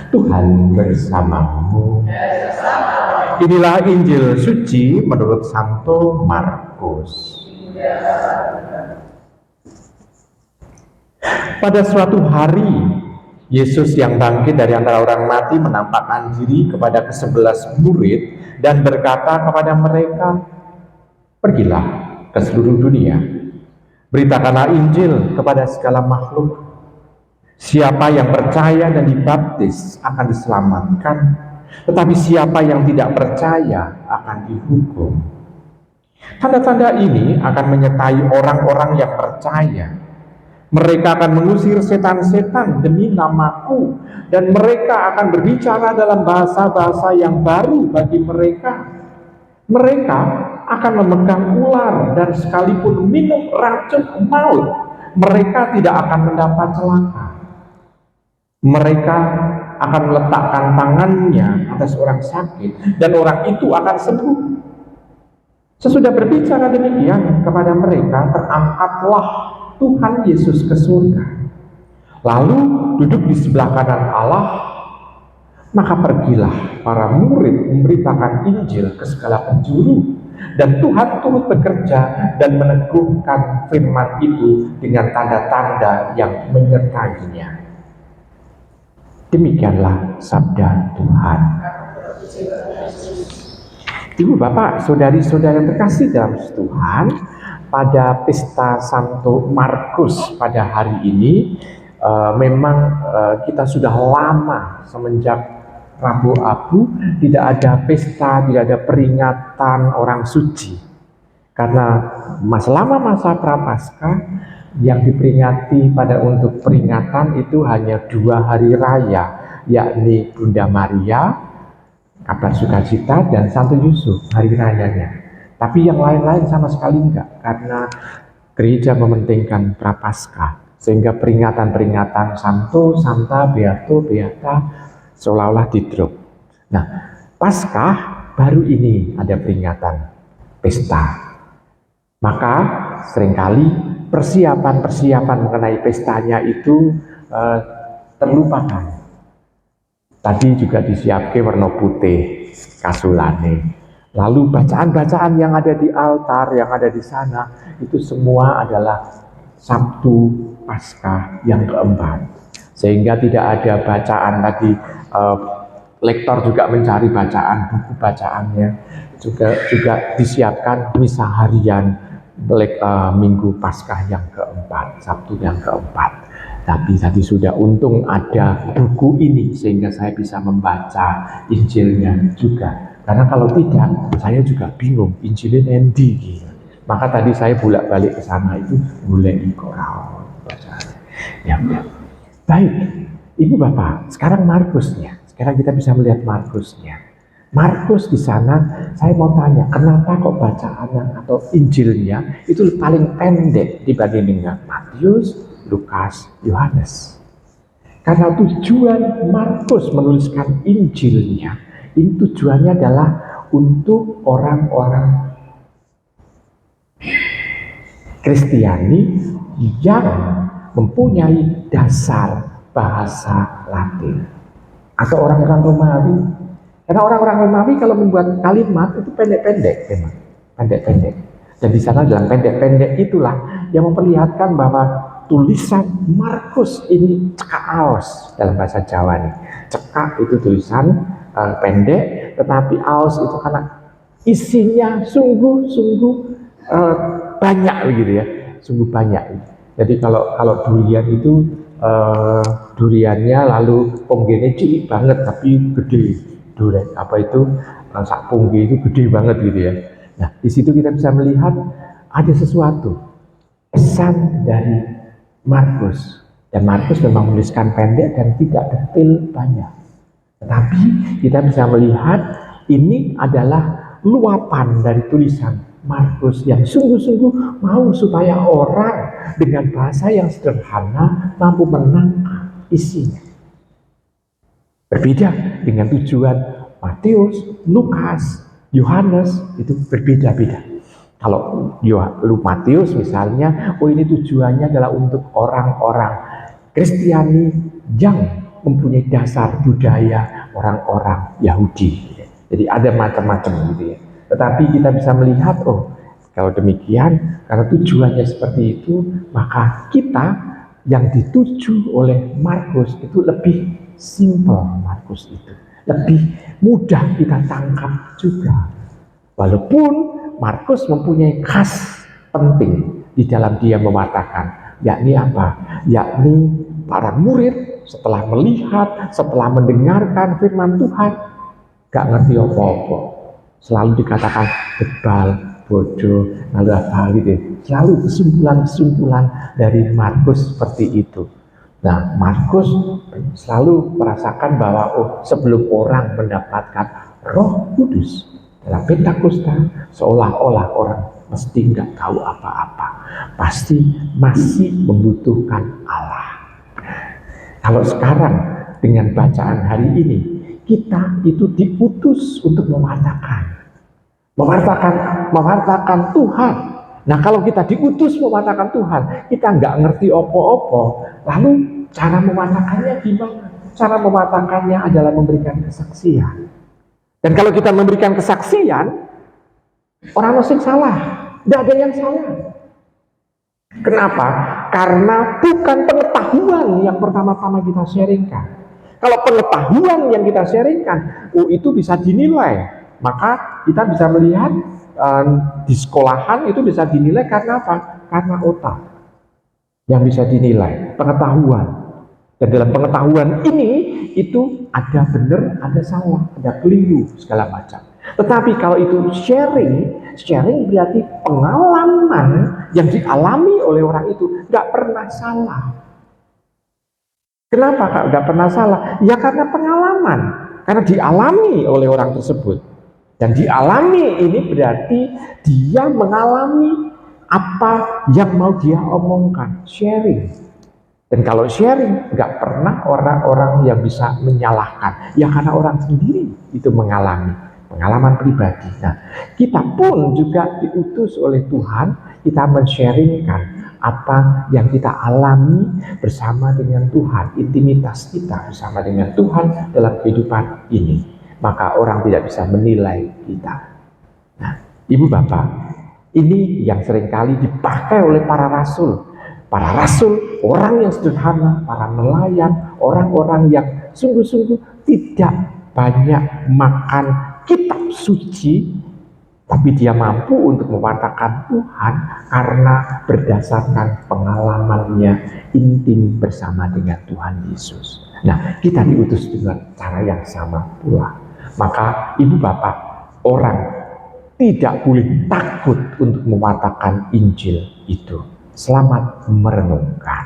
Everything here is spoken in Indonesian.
Tuhan bersamamu. Inilah Injil suci menurut Santo Markus. Pada suatu hari, Yesus yang bangkit dari antara orang mati menampakkan diri kepada ke-11 murid dan berkata kepada mereka, "Pergilah ke seluruh dunia, beritakanlah Injil kepada segala makhluk. Siapa yang percaya dan dibaptis akan diselamatkan, tetapi siapa yang tidak percaya akan dihukum. Tanda-tanda ini akan menyertai orang-orang yang percaya. Mereka akan mengusir setan-setan demi namaku, dan mereka akan berbicara dalam bahasa-bahasa yang baru bagi mereka. Mereka akan memegang ular dan sekalipun minum racun maut, mereka tidak akan mendapat celaka. Mereka akan meletakkan tangannya atas orang sakit dan orang itu akan sembuh." Sesudah berbicara demikian kepada mereka, terangkatlah Tuhan Yesus ke surga. Lalu duduk di sebelah kanan Allah. Maka pergilah para murid memberitakan Injil ke segala penjuru, dan Tuhan turut bekerja dan meneguhkan firman itu dengan tanda-tanda yang menyertainya. Demikianlah sabda Tuhan. Ibu, Bapak, saudari-saudara yang terkasih dalam Tuhan, pada pesta Santo Markus pada hari ini memang kita sudah lama semenjak Rabu Abu tidak ada pesta, tidak ada peringatan orang suci, karena selama masa Prapaskah yang diperingati pada untuk peringatan itu hanya 2 hari raya, yakni Bunda Maria, kabar sukacita, dan Santo Yusuf, hari rayanya. Tapi yang lain-lain sama sekali enggak, karena gereja mementingkan Prapaskah, sehingga peringatan-peringatan Santo, Santa, Beato, Beata seolah-olah di drop. Nah, Paskah baru ini ada peringatan pesta. Maka seringkali persiapan-persiapan mengenai pestanya itu terlupakan. Tadi juga disiapkan warna putih kasulane. Lalu bacaan-bacaan yang ada di altar, yang ada di sana, itu semua adalah Sabtu Paskah yang keempat. Sehingga tidak ada bacaan tadi, lektor juga mencari bacaan, buku bacaannya. Juga disiapkan misa harian Minggu Paskah yang keempat, Sabtu yang keempat. Tapi tadi sudah untung ada buku ini sehingga saya bisa membaca Injilnya juga. Karena kalau tidak, saya juga bingung Injilnya endi gitu. Maka tadi saya bolak-balik ke sana itu mulai ikral bacaan. Ya. Baik, Ibu Bapak, sekarang Markusnya. Sekarang kita bisa melihat Markusnya. Markus di sana, saya mau tanya, kenapa kok bacaan atau Injilnya itu paling pendek dibanding dengan Matius, Lukas, Yohanes? Karena tujuan Markus menuliskan Injilnya, ini tujuannya adalah untuk orang-orang Kristiani yang mempunyai dasar bahasa Latin, atau orang-orang Romawi. Karena orang-orang Romawi kalau membuat kalimat itu pendek-pendek, memang pendek-pendek. Dan di sana dalam pendek-pendek itulah yang memperlihatkan bahwa tulisan Markus ini cekaos dalam bahasa Jawa nih. Cekak itu tulisan pendek, tetapi aos itu karena isinya sungguh-sungguh banyak begitu ya, sungguh banyak. Jadi kalau durian itu duriannya lalu ponggene cilik banget tapi gede, durian apa itu sak pongge itu gede banget gitu ya. Nah, di situ kita bisa melihat ada sesuatu pesan dari Markus, dan Markus memang menuliskan pendek dan tidak detail banyak. Tetapi kita bisa melihat ini adalah luapan dari tulisan Markus yang sungguh-sungguh mau supaya orang dengan bahasa yang sederhana mampu menangkap isinya. Berbeda dengan tujuan Matius, Lukas, Yohanes, itu berbeda-beda. Kalau Matius misalnya, ini tujuannya adalah untuk orang-orang Kristiani yang mempunyai dasar budaya orang-orang Yahudi. Jadi ada macam-macam gitu ya. Tetapi kita bisa melihat, oh kalau demikian, karena tujuannya seperti itu, maka kita yang dituju oleh Markus itu lebih simple. Markus itu lebih mudah kita tangkap juga. Walaupun Markus mempunyai khas penting di dalam dia mewartakan, yakni apa? Yakni para murid setelah melihat, setelah mendengarkan firman Tuhan, gak ngerti apa-apa. Selalu dikatakan bebal, bodoh, lalu apa gitu. Selalu kesimpulan-kesimpulan dari Markus seperti itu. Nah, Markus selalu merasakan bahwa sebelum orang mendapatkan Roh Kudus dalam Pentakosta, seolah-olah orang mesti nggak tahu apa-apa, pasti masih membutuhkan Allah. Kalau sekarang dengan bacaan hari ini, kita itu diutus untuk mewartakan Tuhan. Nah, kalau kita diutus mewartakan Tuhan, kita nggak ngerti opo-opo, lalu cara mewartakannya gimana? Cara mewartakannya adalah memberikan kesaksian. Dan kalau kita memberikan kesaksian, orang asing salah, tidak ada yang salah. Kenapa? Karena bukan pengetahuan yang pertama-tama kita sharingkan. Kalau pengetahuan yang kita sharingkan, itu bisa dinilai. Maka kita bisa melihat di sekolahan itu bisa dinilai karena apa? Karena otak yang bisa dinilai, pengetahuan. Dan dalam pengetahuan ini itu ada benar, ada salah, ada keliru, segala macam. Tetapi kalau itu sharing berarti pengalaman yang dialami oleh orang itu nggak pernah salah. Kenapa Kak nggak pernah salah? Ya karena pengalaman, karena dialami oleh orang tersebut. Dan dialami ini berarti dia mengalami apa yang mau dia omongkan, sharing. Dan kalau sharing, nggak pernah orang-orang yang bisa menyalahkan. Ya karena orang sendiri itu mengalami pengalaman pribadi. Nah, kita pun juga diutus oleh Tuhan, kita men-sharingkan apa yang kita alami bersama dengan Tuhan, intimitas kita bersama dengan Tuhan dalam kehidupan ini. Maka orang tidak bisa menilai kita. Nah, Ibu Bapak, ini yang seringkali dipakai oleh para rasul. Para rasul, orang yang sederhana, para nelayan, orang-orang yang sungguh-sungguh tidak banyak makan kitab suci, tapi dia mampu untuk mewartakan Tuhan karena berdasarkan pengalamannya intim bersama dengan Tuhan Yesus. Nah, kita diutus dengan cara yang sama pula. Maka Ibu Bapak, orang tidak boleh takut untuk mewartakan Injil itu. Selamat merenungkan.